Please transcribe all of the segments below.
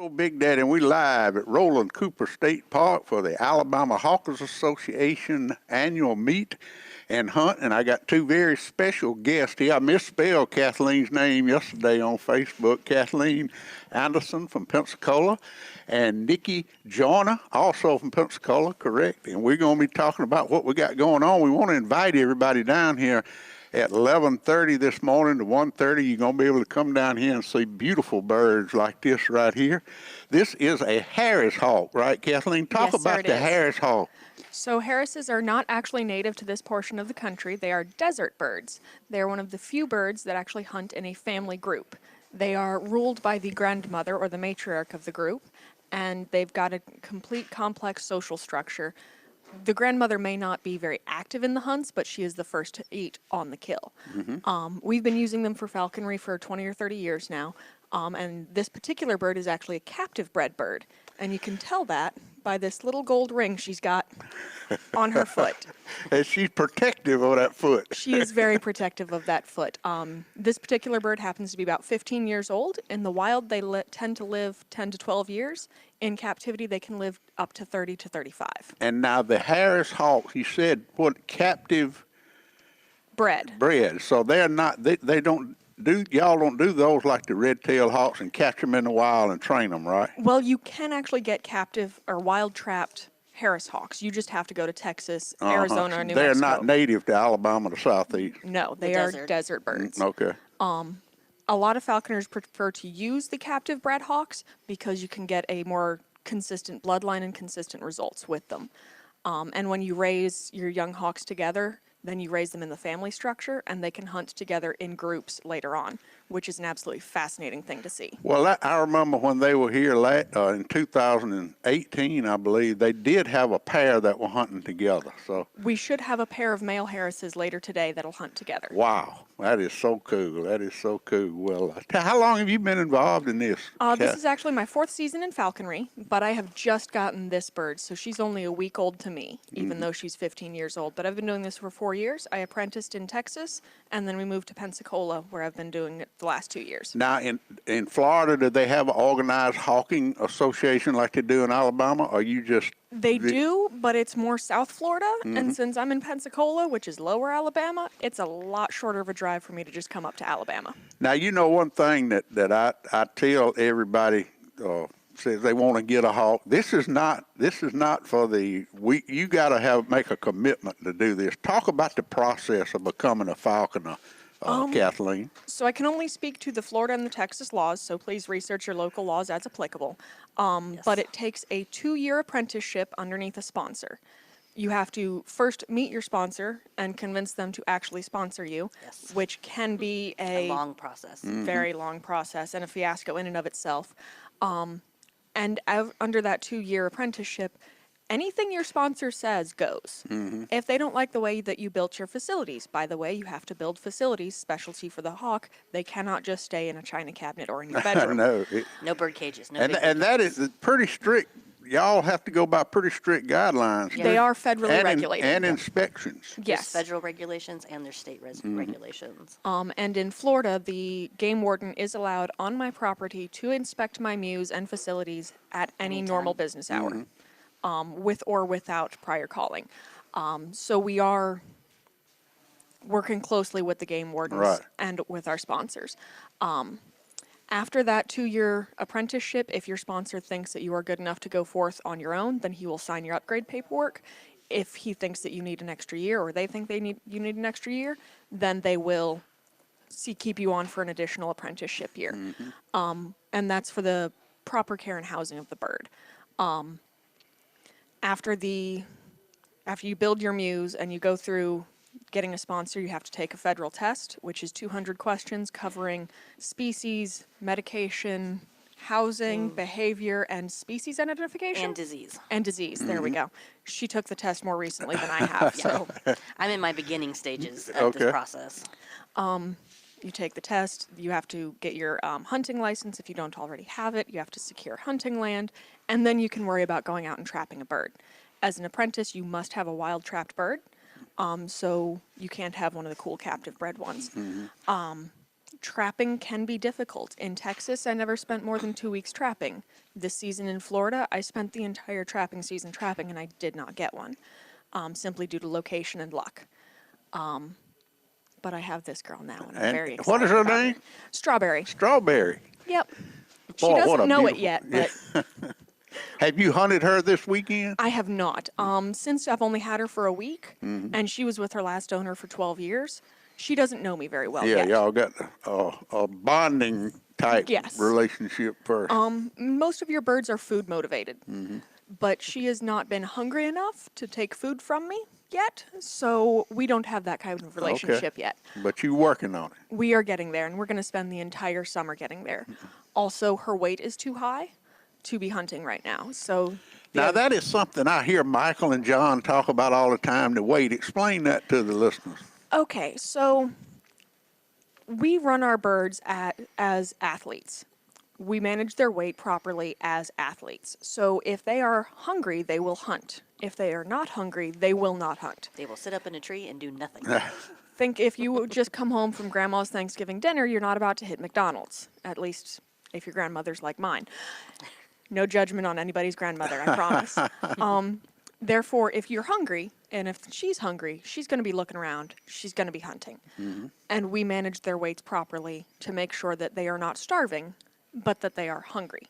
Big Daddy, and we live at Roland Cooper State Park for the Alabama Hawkers Association annual meet and hunt. And I got two very special guests here. I misspelled Kathleen's name yesterday on Facebook. Kathleen Anderson from Pensacola and Nikki Joyner, also from Pensacola, correct? And we're going to be talking about what we got going on. We want to invite everybody down here at 11:30 this morning to 1:30. You're going to be able to come down here and see beautiful birds like this right here. This is a Harris hawk, right, Kathleen? Talk Yes, about sir, the Harris hawk. So Harrises are not actually native to this portion of the country. They are desert birds. They're one of the few birds that actually hunt in a family group. They are ruled by the grandmother or the matriarch of the group, and they've got a complete complex social structure. The grandmother may not be very active in the hunts, but she is the first to eat on the kill. We've been using them for falconry for 20 or 30 years now, and this particular bird is actually a captive bred bird, and you can tell that by this little gold ring she's got on her foot. And she's protective of that foot. She is very protective of that foot. This particular bird happens to be about 15 years old. In the wild, they tend to live 10 to 12 years. In captivity, they can live up to 30 to 35. And now the Harris hawks, you said, what, captive Bred. So they're not, they don't do, y'all don't do those like the red-tailed hawks and catch them in the wild and train them, right? Well, you can actually get captive or wild-trapped Harris hawks. You just have to go to Texas, Arizona, or New They're Mexico. not native to Alabama, the southeast. No, they are desert birds. Okay. A lot of falconers prefer to use the captive bred hawks because you can get a more consistent bloodline and consistent results with them. And when you raise your young hawks together, then you raise them in the family structure, and they can hunt together in groups later on, which is an absolutely fascinating thing to see. Well, I remember when they were here in 2018, I believe, they did have a pair that were hunting together. So we should have a pair of male Harrises later today that'll hunt together. Wow, that is so cool. That is so cool. Well, how long have you been involved in this? This is actually my 4th season in falconry, but I have just gotten this bird, so she's only a week old to me, even though she's 15 years old. But I've been doing this for 4 years. I apprenticed in Texas, and then we moved to Pensacola, where I've been doing it the last 2 years. Now, in Florida, do they have an organized hawking association like they do in Alabama, or you just... They do, but it's more South Florida, and since I'm in Pensacola, which is lower Alabama, it's a lot shorter of a drive for me to just come up to Alabama. Now, you know one thing that I tell everybody says they want to get a hawk. This is not for the week. You got to make a commitment to do this. Talk about the process of becoming a falconer, Kathleen. So I can only speak to the Florida and the Texas laws, so please research your local laws as applicable. But it takes a 2-year apprenticeship underneath a sponsor. You have to first meet your sponsor and convince them to actually sponsor you, which can be a long process. Very long process and a fiasco in and of itself. And under that 2-year apprenticeship, anything your sponsor says goes. If they don't like the way that you built your facilities, by the way, you have to build facilities, specialty for the hawk. They cannot just stay in a china cabinet or in your bedroom. No bird cages. No and that is pretty strict. Y'all have to go by pretty strict guidelines. They are federally regulated. And inspections. Yes. There's federal regulations and there's state regulations. And in Florida, the game warden is allowed on my property to inspect my mews and facilities at any normal business hour, with or without prior calling. So we are working closely with the game wardens and with our sponsors. After that 2-year apprenticeship, if your sponsor thinks that you are good enough to go forth on your own, then he will sign your upgrade paperwork. If he thinks that you need an extra year, or they think you need an extra year, then they will keep you on for an additional apprenticeship year. And that's for the proper care and housing of the bird. After you build your mews and you go through getting a sponsor, you have to take a federal test, which is 200 questions covering species, medication, housing, behavior, and species identification. And disease. And disease. There we go. She took the test more recently than I have. So I'm in my beginning stages of this process. You take the test. You have to get your hunting license if you don't already have it. You have to secure hunting land, and then you can worry about going out and trapping a bird. As an apprentice, you must have a wild trapped bird. So you can't have one of the cool captive bred ones. trapping can be difficult. In Texas, I never spent more than 2 weeks trapping. This season in Florida, I spent the entire trapping season trapping, and I did not get one, simply due to location and luck. But I have this girl now, and I'm very excited. What is her about name? Her. Strawberry. Strawberry. Yep. She Boy, what doesn't a know it beautiful- yet, but Have you hunted her this weekend? I have not. Since I've only had her for a week, and she was with her last owner for 12 years, she doesn't know me very well Yeah, yet. y'all got a bonding type Yes. relationship first. Most of your birds are food motivated, but she has not been hungry enough to take food from me yet, so we don't have that kind of relationship yet. But you working on it. We are getting there, and we're going to spend the entire summer getting there. Also, her weight is too high to be hunting right now, so... Now, that is something I hear Michael and John talk about all the time, the weight. Explain that to the listeners. Okay, so we run our birds as athletes. We manage their weight properly as athletes. So if they are hungry, they will hunt. If they are not hungry, they will not hunt. They will sit up in a tree and do nothing. Think if you just come home from grandma's Thanksgiving dinner, you're not about to hit McDonald's, at least if your grandmother's like mine. No judgment on anybody's grandmother, I promise. Therefore, if you're hungry, and if she's hungry, she's going to be looking around. She's going to be hunting. And we manage their weights properly to make sure that they are not starving, but that they are hungry.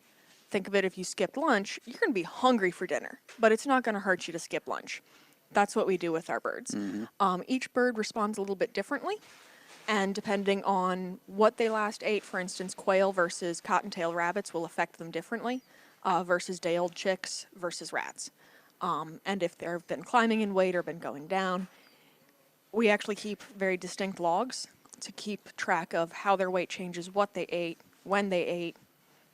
Think of it, if you skipped lunch, you're going to be hungry for dinner, but it's not going to hurt you to skip lunch. That's what we do with our birds. Each bird responds a little bit differently, and depending on what they last ate, for instance, quail versus cottontail rabbits will affect them differently, versus day-old chicks versus rats. And if they've been climbing in weight or been going down, we actually keep very distinct logs to keep track of how their weight changes, what they ate, when they ate,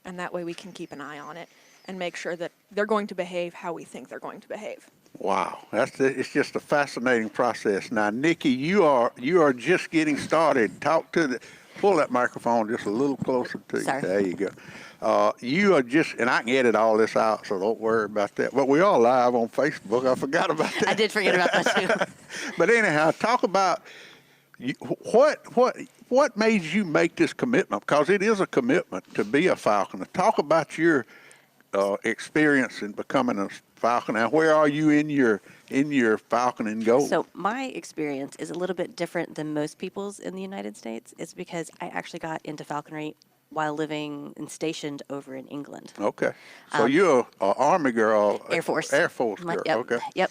and that way we can keep an eye on it and make sure that they're going to behave how we think they're going to behave. Wow, it's just a fascinating process. Now, Nikki, you are just getting started. Pull that microphone just a little closer to you. Sorry. There you go. You are just, and I can edit all this out, so don't worry about that. But we are live on Facebook. I forgot about that. I did forget about that too. But anyhow, talk about what made you make this commitment? Because it is a commitment to be a falconer. Talk about your experience in becoming a falconer. Now, where are you in your falconing goal? So my experience is a little bit different than most people's in the United States. It's because I actually got into falconry while living and stationed over in England. Okay. So you're an Army girl. Air Force. Air Force girl. Yep, Okay. Yep.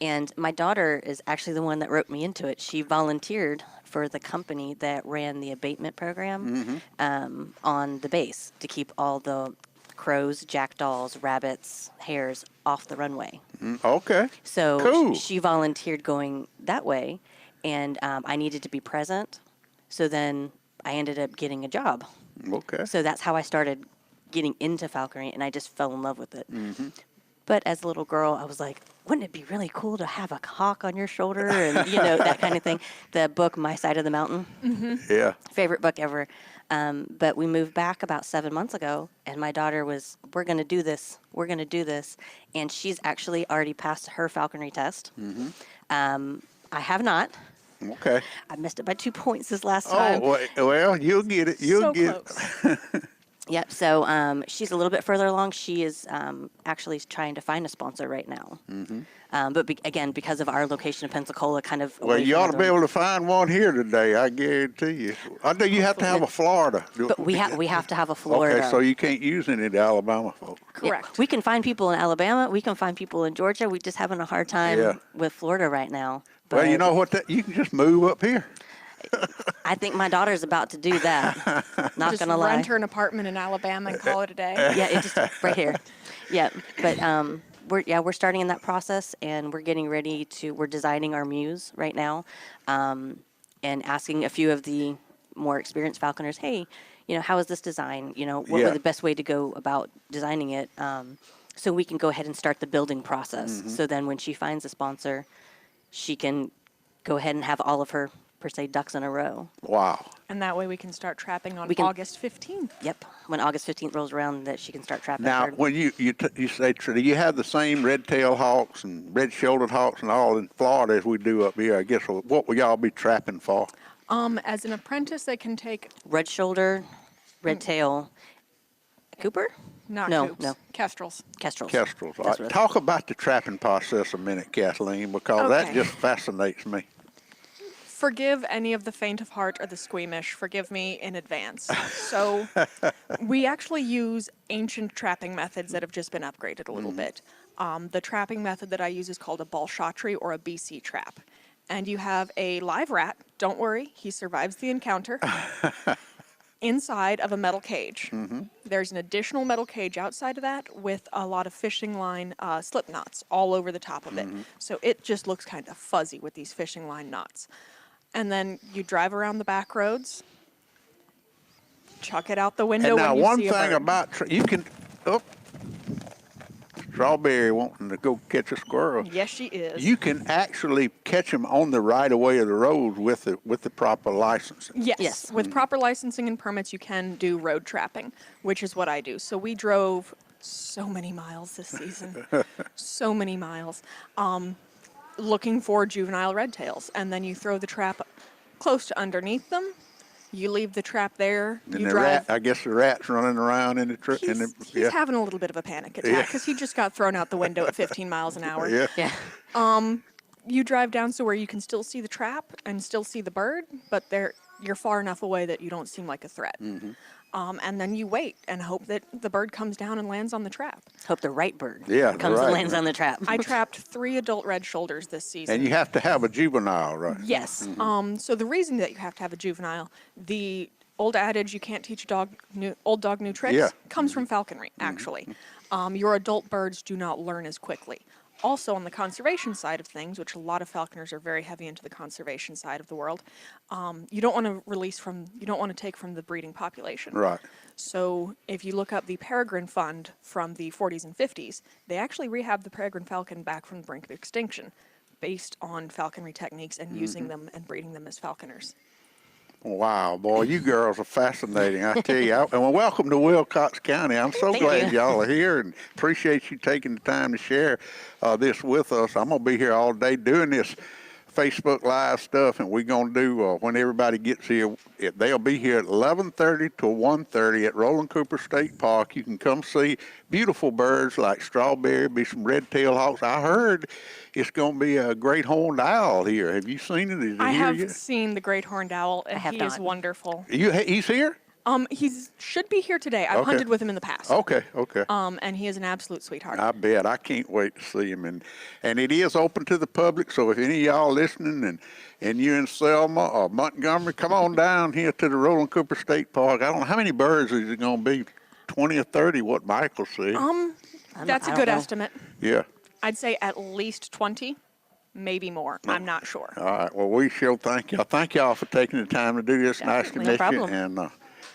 And my daughter is actually the one that roped me into it. She volunteered for the company that ran the abatement program on the base to keep all the crows, jackdaws, rabbits, hares off the runway. Okay. So Cool. she volunteered going that way, and I needed to be present. So then I ended up getting a job. Okay. So that's how I started getting into falconry, and I just fell in love with it. But as a little girl, I was like, wouldn't it be really cool to have a hawk on your shoulder and, that kind of thing. The book, My Side of the Mountain, Yeah. favorite book ever. But we moved back about 7 months ago, and my daughter was, we're going to do this. We're going to do this. And she's actually already passed her falconry test. I have not. Okay. I missed it by 2 points this last time. Oh, well, you'll get it. You'll So get close. it. Yep. So she's a little bit further along. She is actually trying to find a sponsor right now. But again, because of our location of Pensacola, kind of. Well, away you from ought to be other- able to find one here today, I guarantee you. I know you have to have a Florida. But we have to have a Florida. Okay, so you can't use any of the Alabama folks. Yeah, Correct. we can find people in Alabama. We can find people in Georgia. We're just having a hard time Yeah. with Florida right now. Well, you But know what? You can just move up here. I think my daughter's about to do that. Not Just gonna lie. rent her an apartment in Alabama and call it a day. Yeah, it just right here. Yeah, but we're starting in that process, and we're getting ready to. We're designing our muse right now, and asking a few of the more experienced falconers, hey, how is this design? What Yeah. would the best way to go about designing it? So we can go ahead and start the building process. So then, when she finds a sponsor, she can go ahead and have all of her per se ducks in a row. Wow. And that way we can start trapping on We can- August 15th. Yep. When August 15th rolls around, that she can start trapping. Now, her. when you say, do you have the same red-tailed hawks and red-shouldered hawks and all in Florida as we do up here? I guess what will y'all be trapping for? As an apprentice, they can take Red shoulder, red tail, Cooper? not No, coops, no. kestrels. Kestrels. Kestrels. All That's right. what Talk about the trapping process a minute, Kathleen, because that Okay. just fascinates me. Forgive any of the faint of heart or the squeamish. Forgive me in advance. So, we actually use ancient trapping methods that have just been upgraded a little bit. The trapping method that I use is called a balshatri or a BC trap. And you have a live rat, don't worry, he survives the encounter, inside of a metal cage. There's an additional metal cage outside of that with a lot of fishing line slip knots all over the top of it. So it just looks kind of fuzzy with these fishing line knots. And then you drive around the back roads, chuck it out the window And now when you one see a thing bird. about, you can, Strawberry wanting to go catch a squirrel. Yes, she is. You can actually catch them on the right of way of the road with the proper licensing. Yes. Yes. With proper licensing and permits, you can do road trapping, which is what I do. So we drove so many miles this season, so many miles, looking for juvenile red tails. And then you throw the trap close to underneath them. You leave the trap there. And You the drive. rat, I guess the rat's running around in the trip. He's having a little bit of a panic attack because he just got thrown out the window at 15 miles an hour. Yeah. Yeah. You drive down so where you can still see the trap and still see the bird, but you're far enough away that you don't seem like a threat. And then you wait and hope that the bird comes down and lands on the trap. Hope the right bird Yeah, comes right. and lands on the trap. I trapped 3 adult red shoulders this season. And you have to have a juvenile, right? Yes. So the reason that you have to have a juvenile, the old adage, you can't teach a dog old dog new tricks, Yeah. comes from falconry, actually. Your adult birds do not learn as quickly. Also, on the conservation side of things, which a lot of falconers are very heavy into the conservation side of the world, you don't want to take from the breeding population. Right. So if you look up the Peregrine Fund from the 40s and 50s, they actually rehabbed the peregrine falcon back from the brink of extinction based on falconry techniques and using them and breeding them as falconers. Wow, boy, you girls are fascinating, I tell you. And welcome to Wilcox County. I'm so Thank glad you. y'all are here and appreciate you taking the time to share this with us. I'm going to be here all day doing this Facebook Live stuff, and we're going to do, when everybody gets here, they'll be here at 11:30 to 1:30 at Roland Cooper State Park. You can come see beautiful birds like Strawberry, be some red-tailed hawks. I heard it's going to be a great horned owl here. Have you seen it? Is it I here have yet? seen the great horned owl, and have he is not. wonderful. He's here? He's should be here today. I've Okay. hunted with him in the past. Okay, okay. And he is an absolute sweetheart. I bet. I can't wait to see him. And it is open to the public, so if any of y'all listening and you're in Selma or Montgomery, come on down here to the Roland Cooper State Park. I don't know, how many birds is it going to be? 20 or 30, what Michael said. That's a I good don't know. estimate. Yeah. I'd say at least 20, maybe more. I'm not sure. All right. Well, we shall thank y'all. Thank y'all for taking the time to do this. Nice to Definitely, no meet you. problem.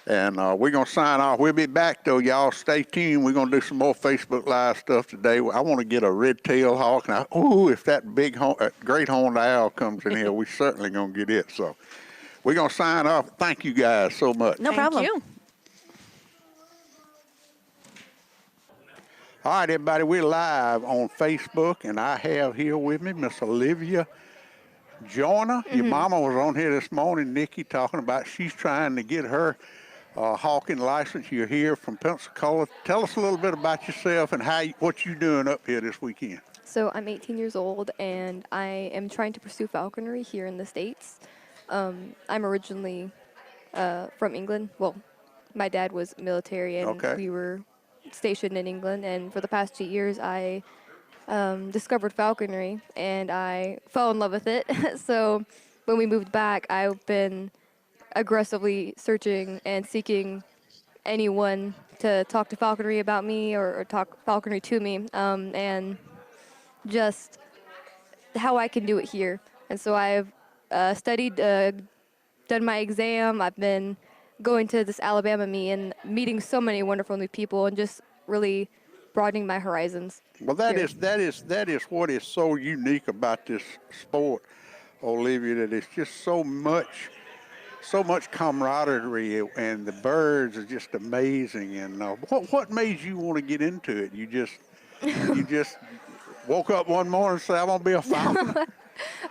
And we're going to sign off. We'll be back, though. Y'all stay tuned. We're going to do some more Facebook Live stuff today. I want to get a red-tailed hawk. And if that big, great horned owl comes in here, we're certainly going to get it. So we're going to sign off. Thank you guys so much. No Thank problem. you. All right, everybody, we're live on Facebook, and I have here with me Miss Olivia Joyner. Your mama was on here this morning, Nikki, talking about she's trying to get her hawking license. You're here from Pensacola. Tell us a little bit about yourself and what you doing up here this weekend. So I'm 18 years old, and I am trying to pursue falconry here in the States. I'm originally from England. Well, my dad was military, and Okay. we were stationed in England. And for the past 2 years, I discovered falconry, and I fell in love with it. So when we moved back, I've been aggressively searching and seeking anyone to talk to falconry about me or talk falconry to me, and just how I can do it here. And so I've studied, done my exam. I've been going to this Alabama meet and meeting so many wonderful new people and just really broadening my horizons. Well, that here. is what is so unique about this sport, Olivia, that it's just so much camaraderie, and the birds are just amazing. And what made you want to get into it? You just woke up one morning and said, "I'm gonna be a falconer."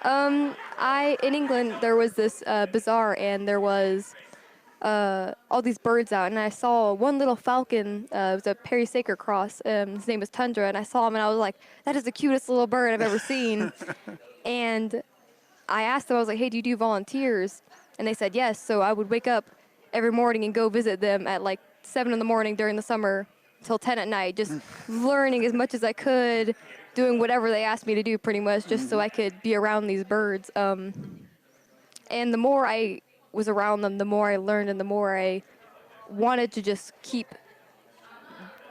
In England, there was this bazaar, and there was all these birds out, and I saw one little falcon. It was a Perry Saker cross. His name was Tundra, and I saw him, and I was like, that is the cutest little bird I've ever seen. And I asked them, I was like, hey, do you do volunteers? And they said yes. So I would wake up every morning and go visit them at like 7 in the morning during the summer till 10 at night, just learning as much as I could, doing whatever they asked me to do pretty much, just so I could be around these birds. And the more I was around them, the more I learned, and the more I wanted to just keep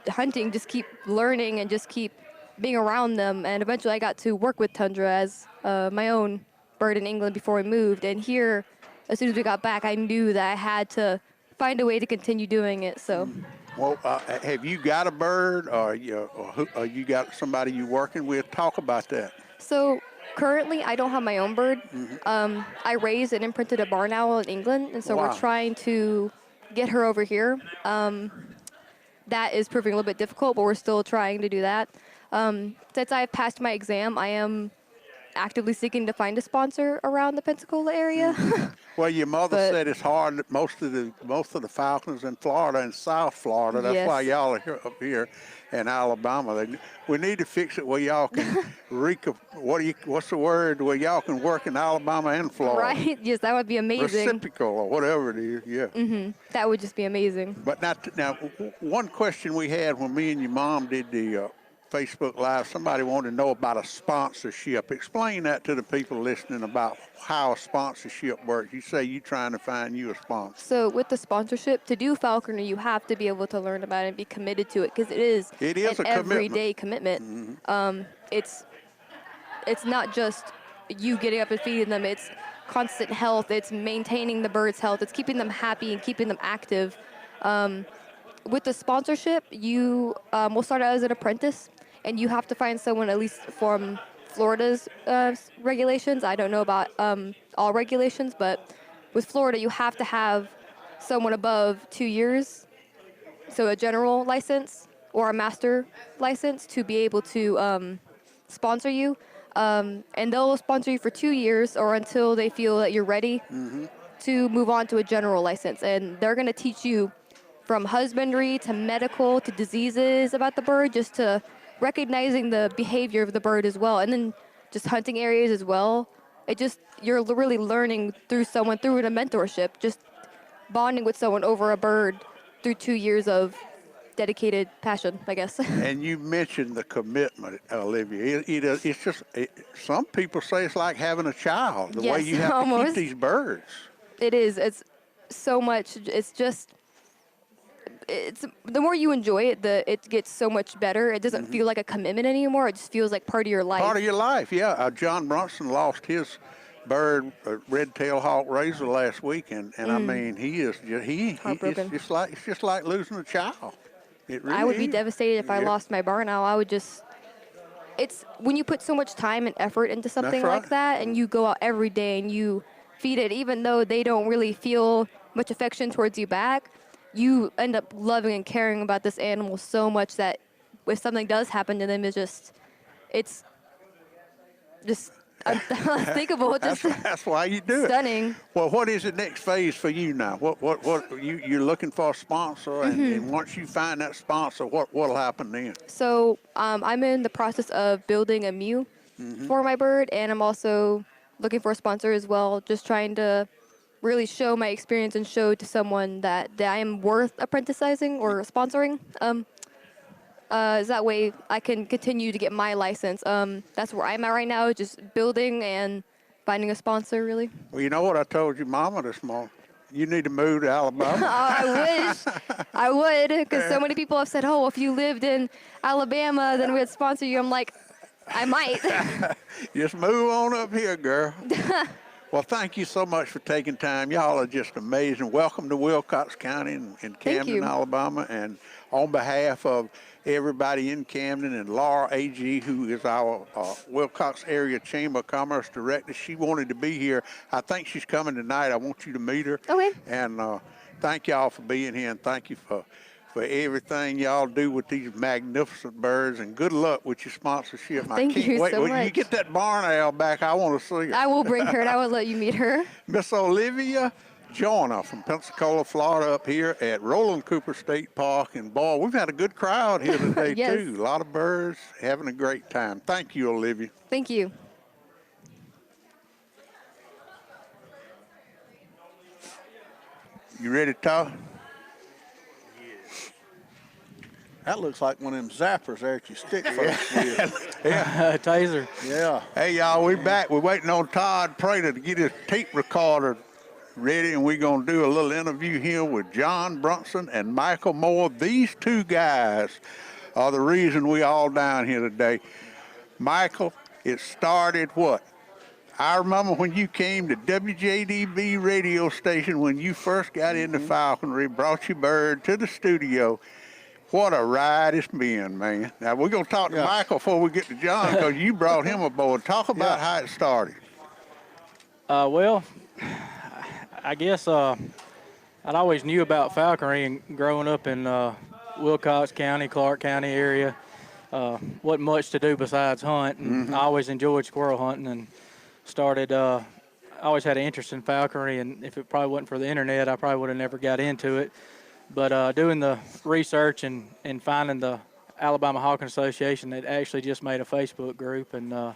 hunting, just keep learning, and just keep being around them. And eventually I got to work with Tundra as my own bird in England before we moved. And here, as soon as we got back, I knew that I had to find a way to continue doing it. So. Well, have you got a bird, or you got somebody you working with? Talk about that. So currently, I don't have my own bird. I raised and imprinted a barn owl in England, and so Wow. we're trying to get her over here. That is proving a little bit difficult, but we're still trying to do that. Since I've passed my exam, I am actively seeking to find a sponsor around the Pensacola area. Well, your mother But- said it's hard. Most of the falcons in Florida and South Florida. That's Yes. why y'all are up here in Alabama. We need to fix it where y'all can what's the word? Where y'all can work in Alabama and Florida. Right? Yes, that would be amazing. Reciprocal or whatever it is. Yeah. That would just be amazing. But now, one question we had when me and your mom did the Facebook Live, somebody wanted to know about a sponsorship. Explain that to the people listening about how a sponsorship works. You say you're trying to find you a sponsor. So with the sponsorship, to do falconry, you have to be able to learn about it and be committed to it, because it is a an commitment. everyday commitment. It's not just you getting up and feeding them. It's constant health. It's maintaining the bird's health. It's keeping them happy and keeping them active. With the sponsorship, you will start out as an apprentice, and you have to find someone at least from Florida's regulations. I don't know about all regulations, but with Florida, you have to have someone above 2 years, so a general license or a master license, to be able to sponsor you. And they'll sponsor you for 2 years or until they feel that you're ready to move on to a general license. And they're going to teach you from husbandry to medical to diseases about the bird, just to recognizing the behavior of the bird as well, and then just hunting areas as well. You're really learning through someone, through a mentorship, just bonding with someone over a bird through 2 years of dedicated passion, I guess. And you mentioned the commitment, Olivia. It's just, some people say it's like having a child, the way Yes, you have to almost. keep these birds. It is. It's so much. It's the more you enjoy it, it gets so much better. It doesn't feel like a commitment anymore. It just feels like part of your life. Part of your life, yeah. John Brunson lost his bird, red-tailed hawk razor, last week, and I mean, he is just, Heartbroken. it's just like losing a child. It really I would be is. devastated if I Yeah. lost my barn owl. I would just. It's when you put so much time and effort into something right. like that, and you go out every day and you feed it, even though they don't really feel much affection towards you back, you end up loving and caring about this animal so much that if something does happen to them, it's just unthinkable. Just That's why you do it. stunning. Well, what is the next phase for you now? What you're looking for a sponsor, and once you find that sponsor, what'll happen then? So I'm in the process of building a mew for my bird, and I'm also looking for a sponsor as well, just trying to really show my experience and show to someone that I am worth apprenticing or sponsoring. That way I can continue to get my license. That's where I'm at right now, just building and finding a sponsor, really. Well, you know what I told your mama this morning? You need to move to Alabama. I would, because so many people have said, oh, if you lived in Alabama, then we'd sponsor you. I'm like, I might. Just move on up here, girl. Well, thank you so much for taking time. Y'all are just amazing. Welcome to Wilcox County in Camden, you. Alabama. And on behalf of everybody in Camden and Laura A.G., who is our Wilcox Area Chamber of Commerce Director, she wanted to be here. I think she's coming tonight. I want you to meet her. Okay. And thank y'all for being here, and thank you for everything y'all do with these magnificent birds, and good luck with your sponsorship. Thank I can't you wait. so When you much. get that barn owl back, I want to see her. I will bring her and I will let you meet her. Miss Olivia Joyner from Pensacola, Florida, up here at Roland Cooper State Park. And boy, we've had a good crowd here today, Yes. too. A lot of birds, having a great time. Thank you, Olivia. Thank you. You ready to talk? That looks like one of them zappers there that you stick folks with. Taser. Yeah. Hey, y'all, we back. We're waiting on Todd Prater to get his tape recorder ready, and we're going to do a little interview here with John Brunson and Michael Moore. These two guys are the reason we all down here today. Michael, it started what? I remember when you came to WJDB radio station when you first got into falconry, brought your bird to the studio. What a ride it's been, man. Now, we're going to talk to Michael before we get to John, because you brought him aboard. Talk about how it started. Well, I guess I'd always knew about falconry, and growing up in Wilcox County, Clark County area, wasn't much to do besides hunt. And I always enjoyed squirrel hunting, and started. I always had an interest in falconry, and if it probably wasn't for the internet, I probably would have never got into it. But doing the research and finding the Alabama Hawking Association, that actually just made a Facebook group, and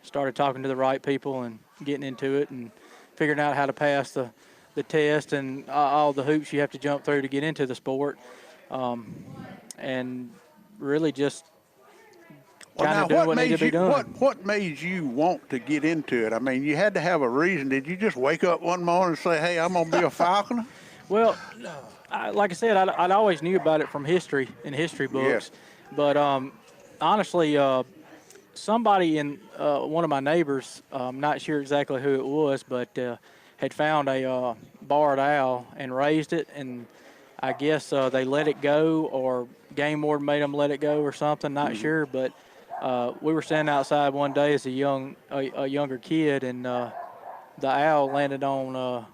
started talking to the right people and getting into it and figuring out how to pass the test and all the hoops you have to jump through to get into the sport, and really just kind of doing what needed to be done. What made you want to get into it? I mean, you had to have a reason. Did you just wake up one morning and say, hey, I'm going to be a falconer? Well, like I said, I'd always knew about it from history and history books. But honestly, somebody in one of my neighbors, I'm not sure exactly who it was, but had found a barred owl and raised it. And I guess they let it go, or game warden made them let it go or something, not sure. But we were standing outside one day as a younger kid, and the owl landed on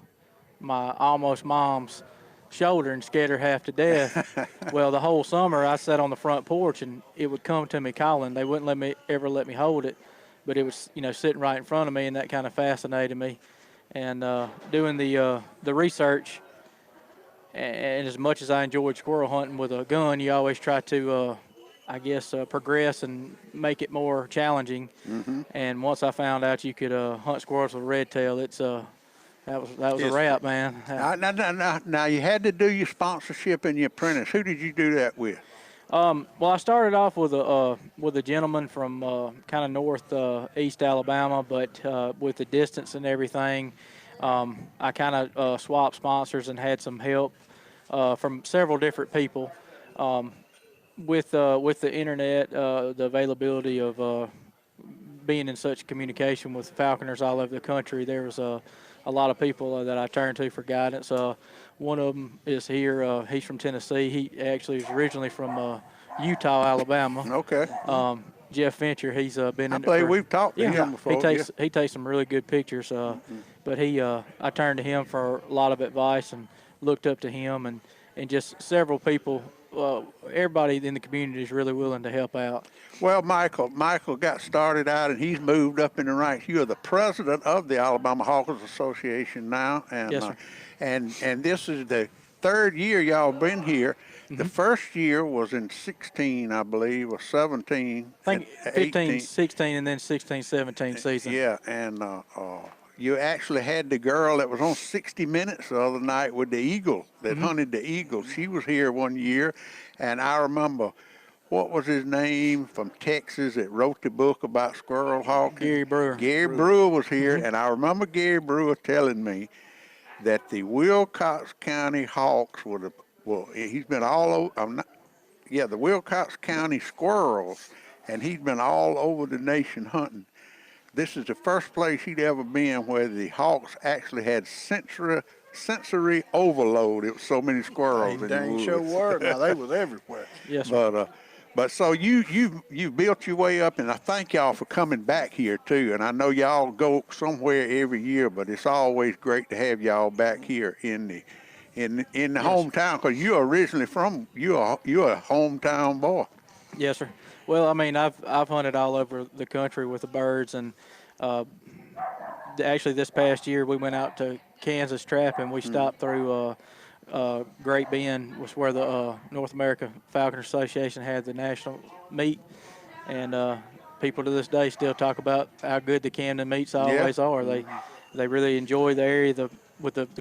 my almost mom's shoulder and scared her half to death. Well, the whole summer I sat on the front porch, and it would come to me calling. They wouldn't ever let me hold it, but it was, sitting right in front of me, and that kind of fascinated me. And doing the research, and as much as I enjoyed squirrel hunting with a gun, you always try to progress and make it more challenging. And once I found out you could hunt squirrels with a red tail, that was a wrap, man. Now, you had to do your sponsorship and your apprentice. Who did you do that with? Well, I started off with a gentleman from kind of northeast Alabama, but with the distance and everything, I kind of swapped sponsors and had some help from several different people. With the internet, the availability of being in such communication with falconers all over the country, there was a lot of people that I turned to for guidance. One of them is here. He's from Tennessee. He actually is originally from Utah, Alabama. Okay. Jeff Fincher. He's been. I believe we've talked to him before. He takes some really good pictures. But I turned to him for a lot of advice and looked up to him, and just several people. Everybody in the community is really willing to help out. Well, Michael got started out, and he's moved up in the ranks. You are the president of the Alabama Hawkers Association now, and Yes, sir. And this is the third year y'all been here. The first year was in 16, I believe, or 17. I think 15, 18. 16, and then 16, 17 season. Yeah, and you actually had the girl that was on 60 Minutes the other night with the eagle, that hunted the eagle. She was here one year, and I remember, what was his name from Texas that wrote the book about squirrel hawking? Gary Brewer. Gary Brewer was here, and I remember Gary Brewer telling me that the Wilcox County Hawks were he's been all over, the Wilcox County Squirrels, and he's been all over the nation hunting. This is the first place he'd ever been where the hawks actually had sensory overload. It was so many squirrels in the Dang woods. sure were. Now, they was everywhere. Yes, sir. But so you built your way up, and I thank y'all for coming back here too. And I know y'all go somewhere every year, but it's always great to have y'all back here in in the hometown, because you're originally from, you're a hometown boy. Yes, sir. Well, I mean, I've hunted all over the country with the birds, and actually this past year we went out to Kansas trapping. We stopped through Great Bend, was where the North America Falconer Association had the national meet, and people to this day still talk about how good the Camden meets always are. They really enjoy the area. The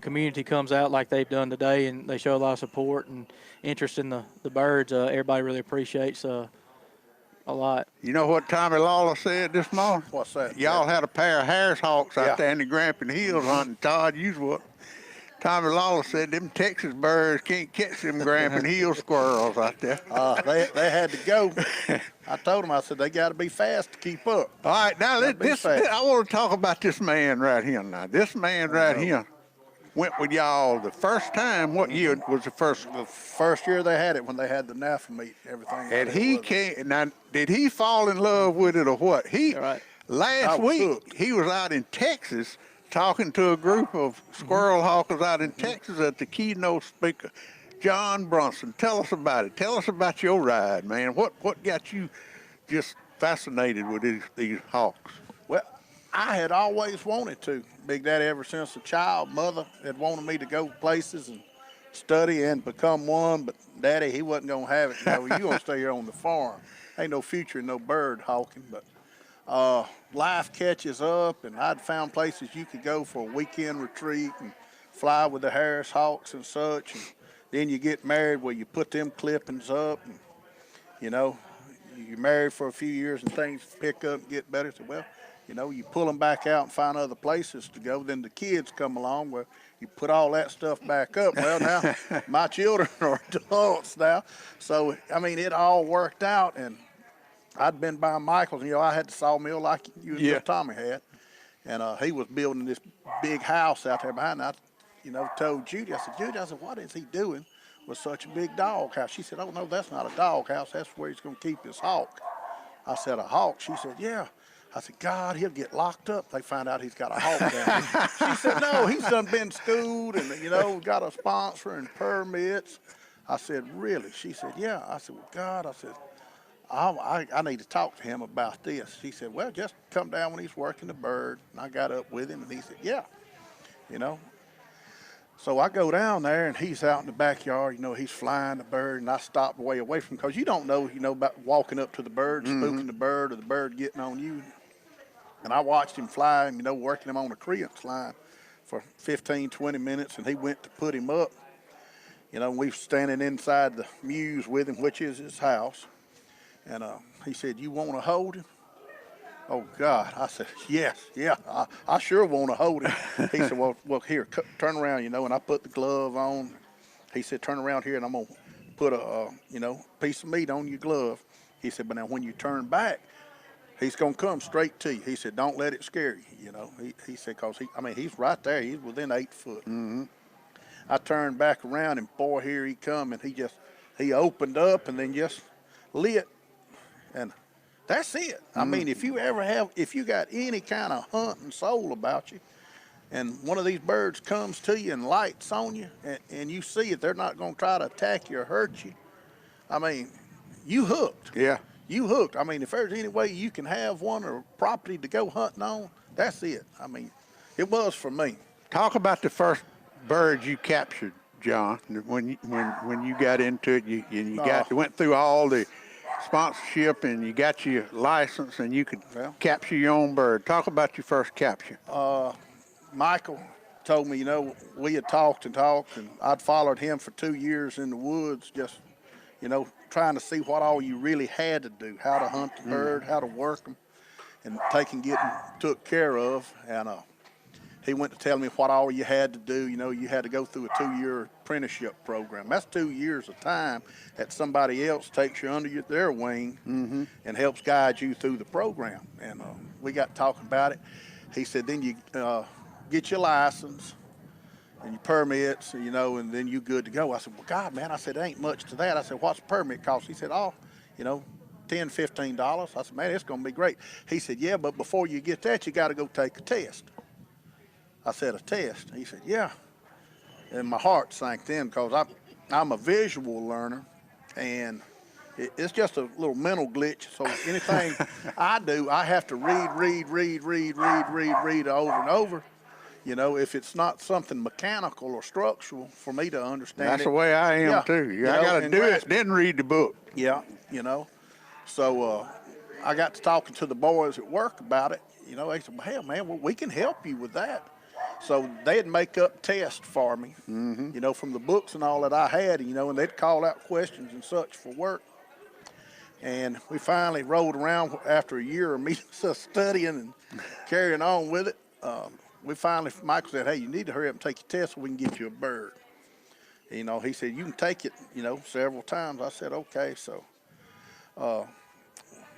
community comes out like they've done today, and they show a lot of support and interest in the birds. Everybody really appreciates a lot. You know what Tommy Lawler said this morning? What's that? Y'all had a pair of Harris Hawks out there in the Grampian Hills hunting. Todd, you what? Tommy Lawler said them Texas birds can't catch them Grampian Hill squirrels out there. They had to go. I told them, I said, they got to be fast to keep up. All right, now I want to talk about this man right here now. This man right here went with y'all the first time. What year was the first? The first year they had it, when they had the NAFA meet, everything. And he came. Now, did he fall in love with it or what? Last week he was out in Texas talking to a group of squirrel hawkers out in Texas at the keynote speaker, John Brunson. Tell us about it. Tell us about your ride, man. What got you just fascinated with these hawks? Well, I had always wanted to. Big Daddy, ever since a child, Mother had wanted me to go places and study and become one, but Daddy, he wasn't going to have it. You know, you going to stay here on the farm. Ain't no future in no bird hawking, but life catches up, and I'd found places you could go for a weekend retreat and fly with the Harris Hawks and such, and then you get married where you put them clippings up, and, you know, you're married for a few years and things pick up and get better. So, well, you know, you pull them back out and find other places to go. Then the kids come along where you put all that stuff back up. Well, now my children are adults now. So, I mean, it all worked out, and I'd been by Michael's, and, you know, I had the sawmill like you and Bill Tommy had, and he was building this big house out there behind. And I, you know, told Judy, I said, what is he doing with such a big dog house? She said, oh, no, that's not a dog house. That's where he's going to keep his hawk. I said, a hawk? She said, yeah. I said, God, he'll get locked up. They find out he's got a hawk down there. She said, no, he's done been schooled and, you know, got a sponsor and permits. I said, really? She said, yeah. I said, well, God, I said, I need to talk to him about this. She said, well, just come down when he's working the bird. And I got up with him, and he said, yeah, you know. So I go down there, and he's out in the backyard. You know, he's flying the bird, and I stop way away from him because you don't know, about walking up to the bird, spooking the bird, or the bird getting on you. And I watched him fly, you know, working him on a clearance line for 15, 20 minutes, and he went to put him up. You know, we were standing inside the mews with him, which is his house. And he said, you want to hold him? Oh, God. I said, yes, yeah, I sure want to hold him. He said, well, here, turn around, you know, and I put the glove on. He said, turn around here, and I'm going to put a, you know, piece of meat on your glove. He said, but now when you turn back, he's going to come straight to you. He said, don't let it scare you, you know. He said, because, he's right there. He's within 8 foot. Mm-hmm. I turned back around, and, boy, here he come, and he opened up and then just lit. And that's it. I mean, if you got any kind of hunting soul about you, and one of these birds comes to you and lights on you, and you see it, they're not going to try to attack you or hurt you. I mean, you hooked. Yeah. You hooked. I mean, if there's any way you can have one or property to go hunting on, that's it. I mean, it was for me. Talk about the first bird you captured, John. When you got into it, you went through all the sponsorship and you got your license and you could capture your own bird. Talk about your first capture. Michael told me, you know, we had talked and I'd followed him for 2 years in the woods, just, you know, trying to see what all you really had to do, how to hunt the bird, how to work them, and getting took care of. And he went to tell me what all you had to do. You know, you had to go through a 2-year apprenticeship program. That's 2 years of time that somebody else takes you under their wing and helps guide you through the program. And we got talking about it. He said, then you get your license and your permits, you know, and then you good to go. I said, well, God, man, I said, there ain't much to that. I said, what's a permit cost? He said, oh, you know, $10, $15. I said, man, it's going to be great. He said, yeah, but before you get that, you got to go take a test. I said, a test? He said, yeah. and my heart sank then because I'm a visual learner, and it's just a little mental glitch. So anything I do, I have to read over and over. You know, if it's not something mechanical or structural for me to understand That's it. the way I am too. you I know, got to and do it, grasp then read the book. Yeah, you know. So I got to talking to the boys at work about it. You know, they said, well, hell, man, well, we can help you with that. So they'd make up tests for me, you know, from the books and all that I had, you know, and they'd call out questions and such for work. And we finally rolled around after a year of me studying and carrying on with it. Michael said, hey, you need to hurry up and take your test so we can get you a bird. You know, he said, you can take it, you know, several times. I said, okay. So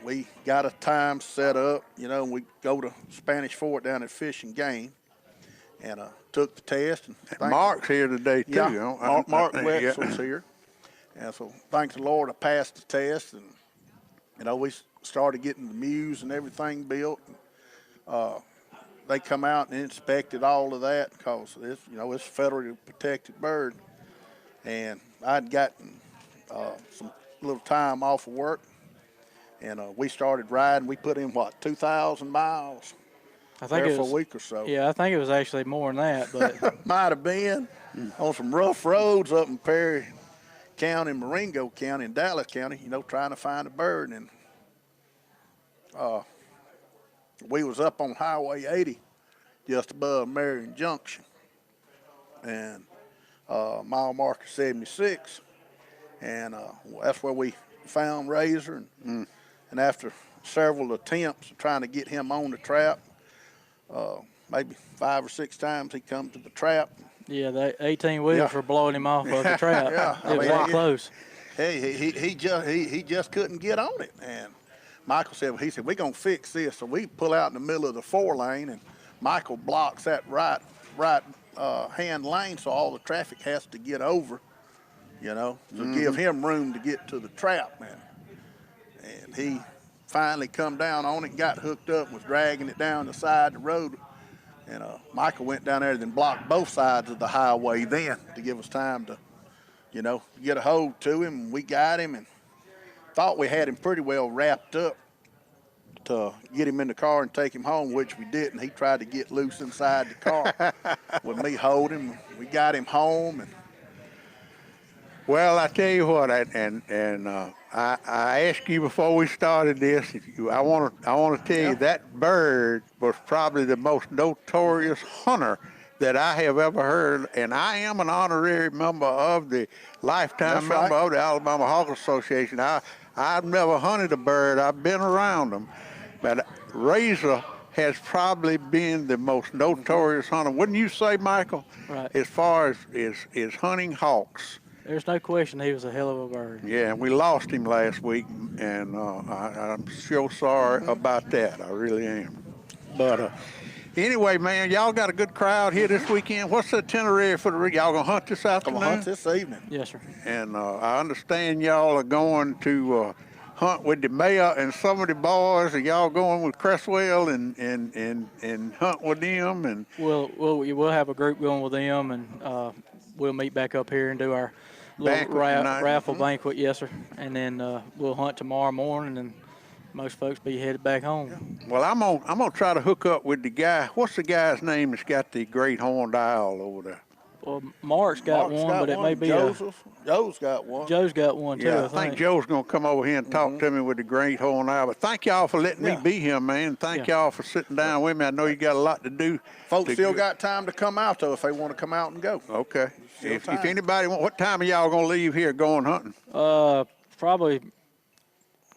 we got a time set up, you know, and we go to Spanish Fort down at Fish and Game and took the test. And Mark's here today too. yeah, You know? Mark Yeah. Wetzel's here. And so thanks the Lord I passed the test, and, you know, we started getting the mews and everything built. They come out and inspected all of that because it's, you know, it's a federally protected bird. And I'd gotten some little time off of work, and we started riding. We put in, 2,000 miles I think there it for was, a week or so. Yeah, I think it was actually more than that, but Might have been on some rough roads up in Perry County, Marengo County, and Dallas County, you know, trying to find a bird. And we was up on Highway 80 just above Marion Junction, and mile marker 76, and that's where we found Razor. And after several attempts of trying to get him on the trap, maybe 5 or 6 times he come to the trap. yeah, the 18 wheels Yeah. were blowing him off of the trap. Yeah, I It was mean, that close. Hey, he just couldn't get on it. And Michael said, he said, we're gonna fix this. So we pull out in the middle of the 4-lane, and Michael blocks that right hand lane, so all the traffic has to get over, you know, to give him room to get to the trap, man. And he finally come down on it and got hooked up and was dragging it down the side of the road. And Michael went down there and then blocked both sides of the highway then to give us time to, you know, get a hold to him. We got him and thought we had him pretty well wrapped up to get him in the car and take him home, which we didn't. He tried to get loose inside the car with me holding him. We got him home. And Well, I tell you what, I asked you before we started this. I want to tell you that bird was probably the most notorious hunter that I have ever heard, and I am an honorary member of the lifetime That's right. member of the Alabama Hawk Association. I've never hunted a bird. I've been around them, but Razor has probably been the most notorious hunter. Wouldn't you say, Michael? Right. As far as hunting hawks. There's no question he was a hell of a bird. Yeah, and we lost him last week, and I'm so sorry about that. I really am. But anyway, man, y'all got a good crowd here this weekend. What's the itinerary for the rig? Y'all gonna hunt this I'm afternoon? gonna hunt this evening. Yes, sir. And I understand y'all are going to hunt with the mayor and some of the boys. Are y'all going with Cresswell and hunt with them? And We'll have a group going with them, and we'll meet back up here and do our little Banquet tonight. raffle banquet. Yes, sir. And then we'll hunt tomorrow morning, and most folks be headed back home. well, I'm gonna try to hook up with the guy. What's the guy's name that's got the great horned owl over there? Well, Mark's got Mark's one, got but it one. may be Joe's got one. Joe's got one too. Yeah, I I think think. Joe's gonna come over here and talk to me with the great horn owl. But thank y'all for letting me Yeah. be here, man. Thank Yeah. y'all for sitting down with me. I know you got a lot to do. Folks still got time to come out though if they want to come out and go. Okay. Still If time. anybody what time are y'all gonna leave here going hunting? Probably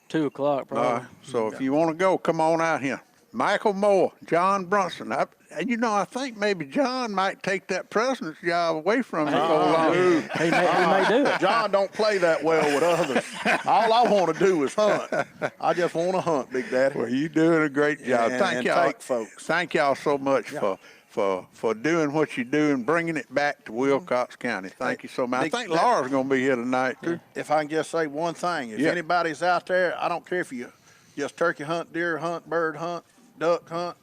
2 o'clock. Probably. So if you want to go, come on out here. Michael Moore, John Brunson. I think maybe John might take that president's job away from him. He may do it. John don't play that well with others. All I want to do is hunt. I just want to hunt, Big Daddy. Well, you doing a great job. And- Thank and y'all. take folks. Thank y'all so much for doing what you do and bringing it back to Wilcox County. Thank you so much. I Big think Daddy. Laura's going to be here tonight too. If I can just say one thing, if Yeah. anybody's out there, I don't care if you just turkey hunt, deer hunt, bird hunt, duck hunt,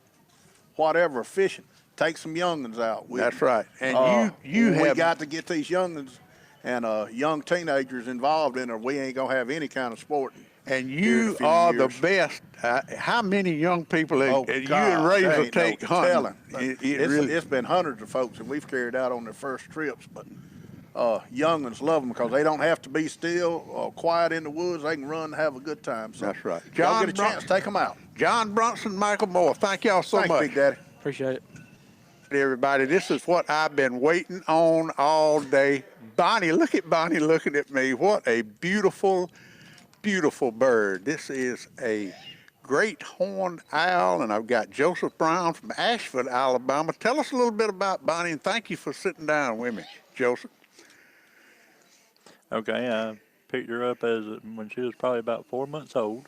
whatever, fishing, take some young'uns out. That's right. And you we have got to get these young'uns and young teenagers involved in it. We ain't gonna have any kind of sporting. And here in a you few are years. the best. How many young people you and God, Ray there will ain't no take hunting? telling. Really, It's been hundreds of folks that we've carried out on their first trips, but young'uns love them because they don't have to be still or quiet in the woods. They can run and have a good time. So that's right. y'all John get a chance, take them out. John Brunson, Michael Moore, thank y'all so Thank you, much. Big Daddy. Appreciate it. Everybody, this is what I've been waiting on all day. Bonnie, look at Bonnie looking at me. What a beautiful, beautiful bird. This is a great horned owl, and I've got Joseph Brown from Ashford, Alabama. Tell us a little bit about Bonnie, and thank you for sitting down with me, Joseph. Okay, I picked her up when she was probably about 4 months old.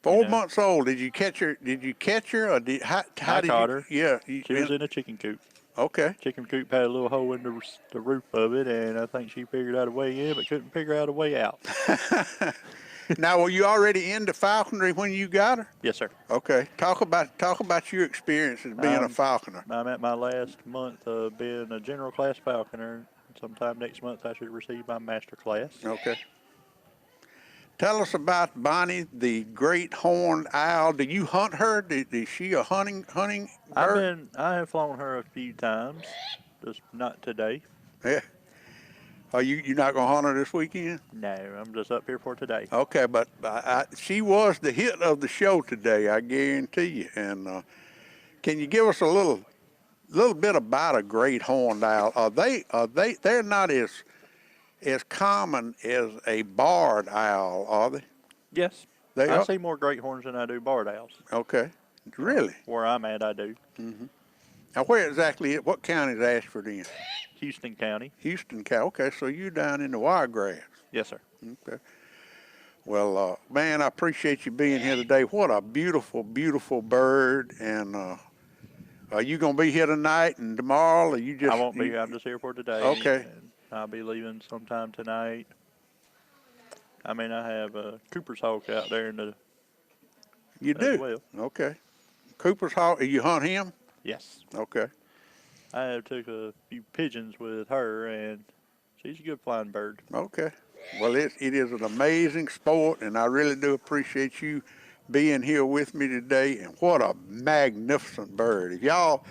4 Yeah. months old. Did you catch her? Or how I did caught you? her. Yeah. She was in a chicken coop. Okay. Chicken coop had a little hole in the roof of it, and I think she figured out a way in, but couldn't figure out a way out. Now, were you already into falconry when you got her? Yes, sir. Okay. Talk about your experience as being a falconer. I'm at my last month of being a general class falconer. Sometime next month, I should receive my master class. Okay. Tell us about Bonnie, the great horned owl. Do you hunt her? Is she a hunting bird? I have flown her a few times, just not today. Yeah. Are you not gonna hunt her this weekend? No, I'm just up here for today. Okay, but she was the hit of the show today, I guarantee you. And can you give us a little bit about a great horned owl? They're not as common as a barred owl, are they? Yes, They I are? see more great horns than I do barred owls. Okay. Really? Where I'm at, I do. Now, where exactly? What county is Ashford in? Houston County. Houston County. Okay, so you're down in the Wiregrass. Yes, sir. Okay. Well, man, I appreciate you being here today. What a beautiful, beautiful bird. And are you going to be here tonight and tomorrow? Or you just? I won't be. I'm just here for today. Okay. And I'll be leaving sometime tonight. I mean, I have a Cooper's hawk out there in the. You as do? well. Okay. Cooper's hawk. You hunt him? Yes. Okay. I have took a few pigeons with her, and she's a good flying bird. Okay. Well, it is an amazing sport, and I really do appreciate you being here with me today. And what a magnificent bird! If y'all,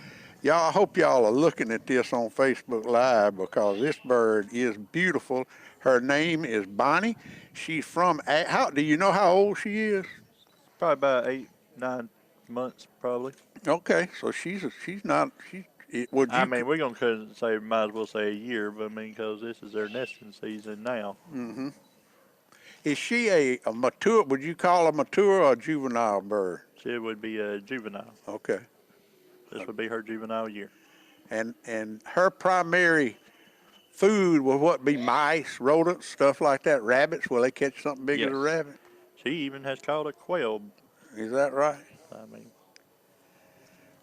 I hope y'all are looking at this on Facebook Live because this bird is beautiful. Her name is Bonnie. She's from. How do you know how old she is? Probably about 8, 9 months, probably. Okay, so she's not. Would you? I mean, we're gonna say, might as well say a year, but I mean, because this is their nesting season now. Mm-hmm. Is she a mature? Would you call a mature or a juvenile bird? She would be a juvenile. Okay. This would be her juvenile year. And her primary food will what be mice, rodents, stuff like that, rabbits? Will they catch something big as a Yes. rabbit? She even has caught a quail. Is that right? I mean,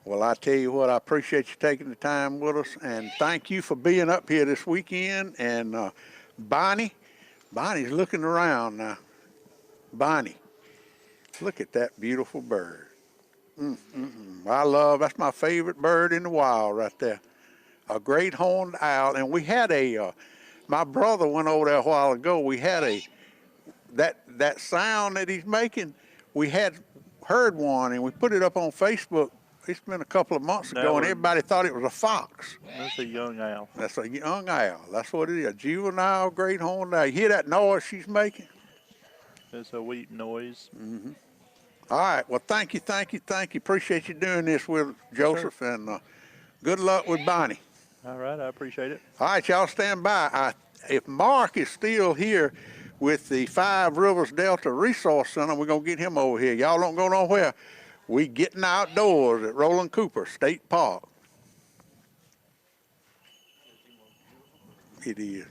Well, I tell you what, I appreciate you taking the time with us, and thank you for being up here this weekend. And Bonnie's looking around now. Bonnie, look at that beautiful bird. That's my favorite bird in the wild right there. A great horned owl. And we had my brother went over there a while ago. We had that sound that he's making, we had heard one, and we put it up on Facebook. It's been a couple of months ago, and everybody thought it was a fox. that's a young owl. That's a young owl. That's what it is, a juvenile great horned owl. You hear that noise she's making? It's a wheat noise. All right. Well, thank you. Appreciate you doing this with Joseph, and good luck with Bonnie. All right, I appreciate it. All right, y'all stand by. If Mark is still here with the Five Rivers Delta Resource Center, we're going to get him over here. Y'all don't go nowhere. We getting outdoors at Roland Cooper State Park. It is.